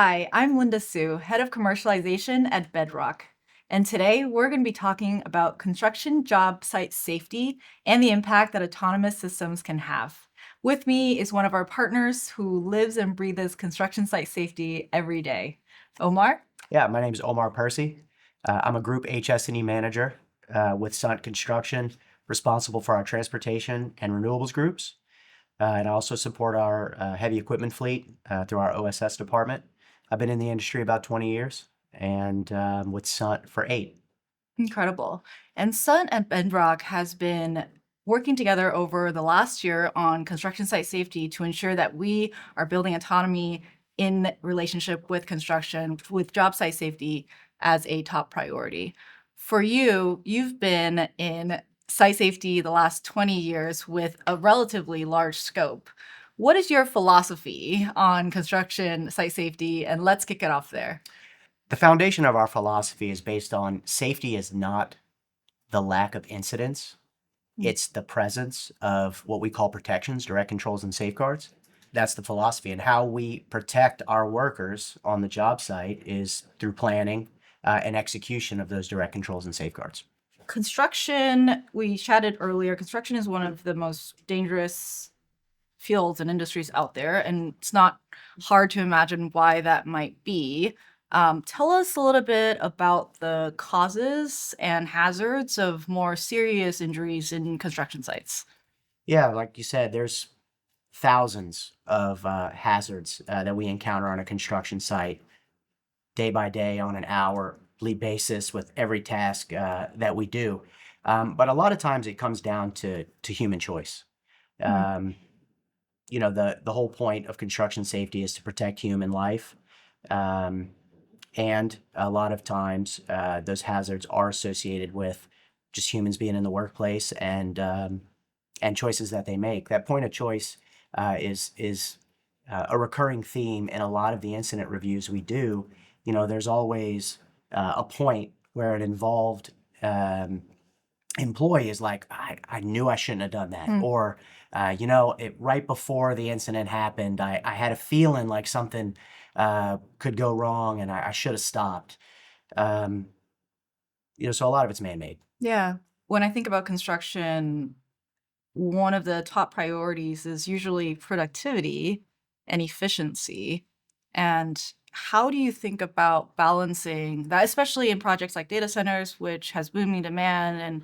Hi, I'm Linda Sue, Head of Commercialization at Bedrock. And today we're going to be talking about construction job site safety and the impact that autonomous systems can have. With me is one of our partners who lives and breathes construction site safety every day. Omar? Yeah, my name is Omar Percy. I'm a group HS&E manager with Sundt Construction, responsible for our transportation and renewables groups. And I also support our heavy equipment fleet through our OSS department. I've been in the industry about 20 years and with Sundt for 8. Incredible. And Sun and Bedrock has been working together over the last year on construction site safety to ensure that we are building autonomy in relationship with construction, with job site safety as a top priority. For you, you've been in site safety the last 20 years with a relatively large scope. What is your philosophy on construction site safety? And let's kick it off there. The foundation of our philosophy is based on safety is not the lack of incidents. It's the presence of what we call protections, direct controls, and safeguards. That's the philosophy. And how we protect our workers on the job site is through planning and execution of those direct controls and safeguards. Construction, we chatted earlier, construction is one of the most dangerous fields and industries out there, and it's not hard to imagine why that might be. Tell us a little bit about the causes and hazards of more serious injuries in construction sites. Yeah, like you said, there's thousands of hazards that we encounter on a construction site day by day on an hourly basis with every task that we do. But a lot of times it comes down to human choice. Mm. Um, the whole point of construction safety is to protect human life. Um, and a lot of times those hazards are associated with just humans being in the workplace and choices that they make. That point of choice is a recurring theme in a lot of the incident reviews we do. There's always a point where an involved employee is like, I knew I shouldn't have done that. Mm. Or, right before the incident happened, I had a feeling like something could go wrong and I should have stopped. Um, so a lot of it's man-made. Yeah. When I think about construction, one of the top priorities is usually productivity and efficiency. And how do you think about balancing that, especially in projects like data centers, which has booming demand and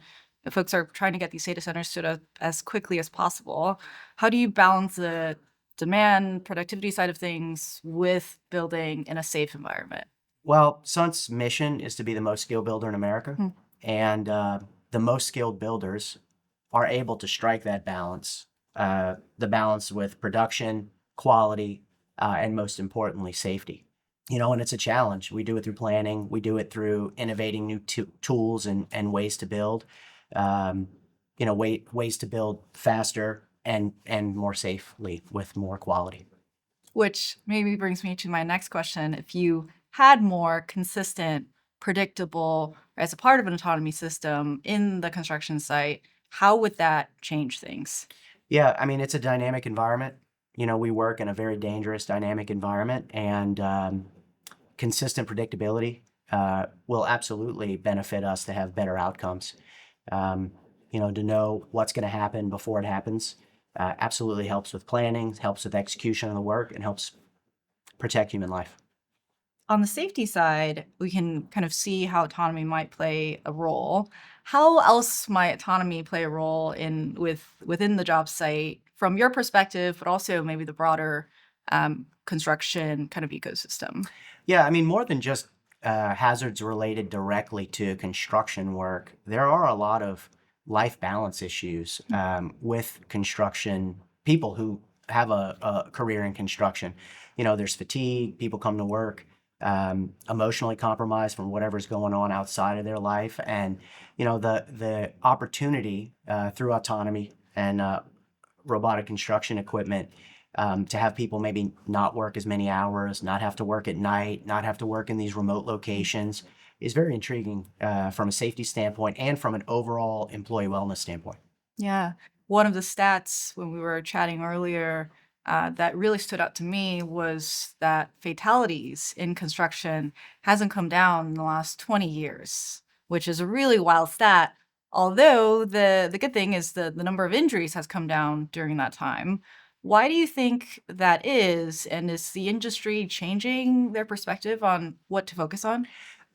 folks are trying to get these data centers stood up as quickly as possible? How do you balance the demand, productivity side of things with building in a safe environment? Well, Sunt's mission is to be the most skilled builder in America, Hmm. and the most skilled builders are able to strike that balance, the balance with production, quality, and most importantly, safety. And it's a challenge. We do it through planning. We do it through innovating new tools and ways to build, ways to build faster and more safely with more quality. Which maybe brings me to my next question. If you had more consistent, predictable, as a part of an autonomy system in the construction site, how would that change things? Yeah, I mean, it's a dynamic environment. We work in a very dangerous dynamic environment, and consistent predictability will absolutely benefit us to have better outcomes. To know what's going to happen before it happens absolutely helps with planning, helps with execution of the work, and helps protect human life. On the safety side, we can kind of see how autonomy might play a role. How else might autonomy play a role within the job site from your perspective, but also maybe the broader construction kind of ecosystem? Yeah, I mean, more than just hazards related directly to construction work, there are a lot of life balance issues with construction people who have a career in construction. There's fatigue, people come to work emotionally compromised from whatever's going on outside of their life. And, the opportunity through autonomy and robotic construction equipment to have people maybe not work as many hours, not have to work at night, not have to work in these remote locations is very intriguing from a safety standpoint and from an overall employee wellness standpoint. Yeah. One of the stats when we were chatting earlier, that really stood out to me was that fatalities in construction hasn't come down in the last 20 years, which is a really wild stat. Although the good thing is the number of injuries has come down during that time. Why do you think that is? And is the industry changing their perspective on what to focus on?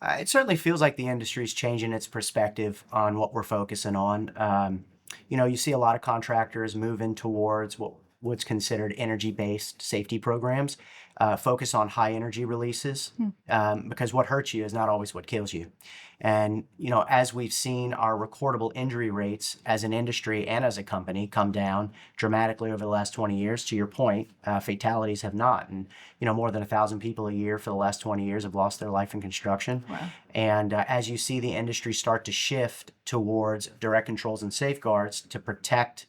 It certainly feels like the industry is changing its perspective on what we're focusing on. You see a lot of contractors moving towards what's considered energy-based safety programs, focus on high energy releases, because what hurts you is not always what kills you. And as we've seen our recordable injury rates as an industry and as a company come down dramatically over the last 20 years, to your point, fatalities have not. And more than 1,000 people a year for the last 20 years have lost their life in construction. Wow. And as you see the industry start to shift towards direct controls and safeguards to protect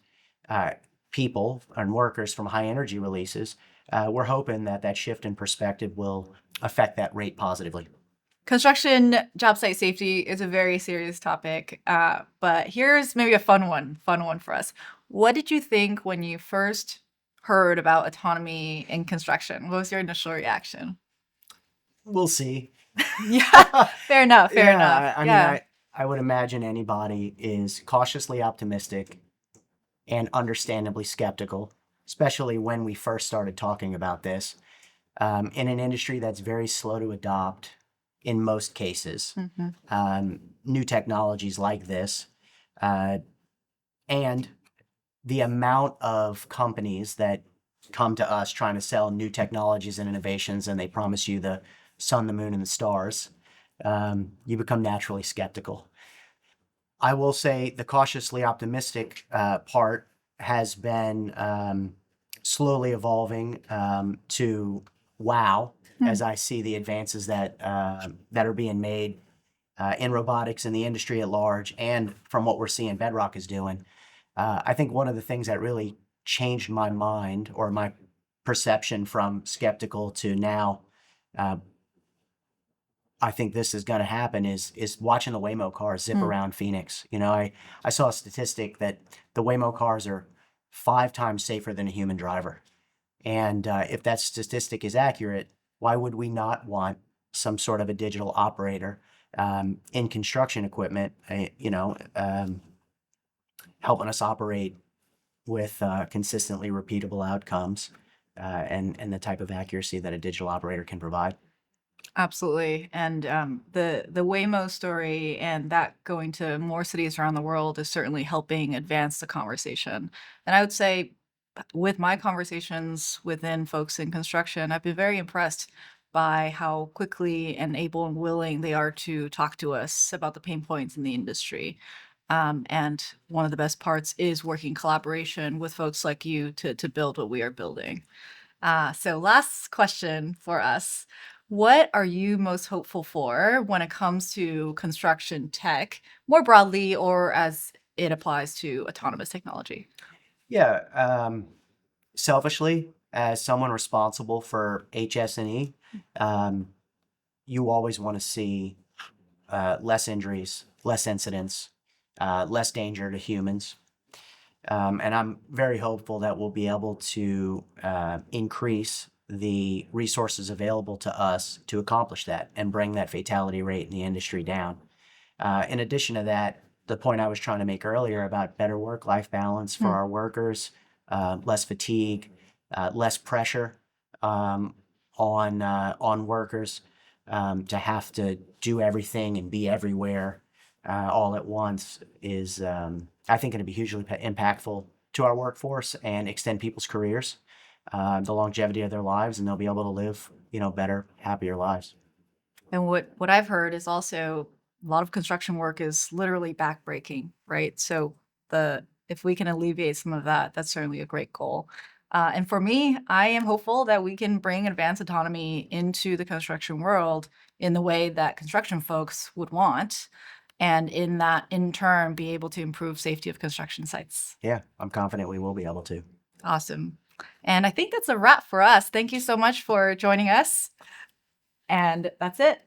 people and workers from high energy releases, we're hoping that shift in perspective will affect that rate positively. Construction job site safety is a very serious topic, but here's maybe a fun one for us. What did you think when you first heard about autonomy in construction? What was your initial reaction? We'll see. Yeah, fair enough. I mean, I would imagine anybody is cautiously optimistic and understandably skeptical, especially when we first started talking about this, in an industry that's very slow to adopt in most cases, new technologies like this. And the amount of companies that come to us trying to sell new technologies and innovations, and they promise you the sun, the moon, and the stars, you become naturally skeptical. I will say the cautiously optimistic part has been slowly evolving to wow, as I see the advances that are being made in robotics in the industry at large, and from what we're seeing Bedrock is doing. I think one of the things that really changed my mind or my perception from skeptical to now, I think this is going to happen is watching the Waymo cars zip around Phoenix. I saw a statistic that the Waymo cars are 5 times safer than a human driver. And if that statistic is accurate, why would we not want some sort of a digital operator in construction equipment, helping us operate with consistently repeatable outcomes and the type of accuracy that a digital operator can provide? Absolutely. And the Waymo story and that going to more cities around the world is certainly helping advance the conversation. And I would say with my conversations within folks in construction, I've been very impressed by how quickly and able and willing they are to talk to us about the pain points in the industry. And one of the best parts is working collaboration with folks like you to build what we are building. So last question for us. What are you most hopeful for when it comes to construction tech, more broadly, or as it applies to autonomous technology? Yeah, selfishly, as someone responsible for HS&E, you always want to see less injuries, less incidents, less danger to humans. And I'm very hopeful that we'll be able to increase the resources available to us to accomplish that and bring that fatality rate in the industry down. In addition to that, the point I was trying to make earlier about better work-life balance for our workers, less fatigue, less pressure on workers to have to do everything and be everywhere all at once is, I think, going to be hugely impactful to our workforce and extend people's careers, the longevity of their lives, and they'll be able to live, better, happier lives. And what I've heard is also a lot of construction work is literally backbreaking, right? So if we can alleviate some of that, that's certainly a great goal. And for me, I am hopeful that we can bring advanced autonomy into the construction world in the way that construction folks would want, and in that, in turn, be able to improve safety of construction sites. Yeah, I'm confident we will be able to. Awesome. And I think that's a wrap for us. Thank you so much for joining us. And that's it.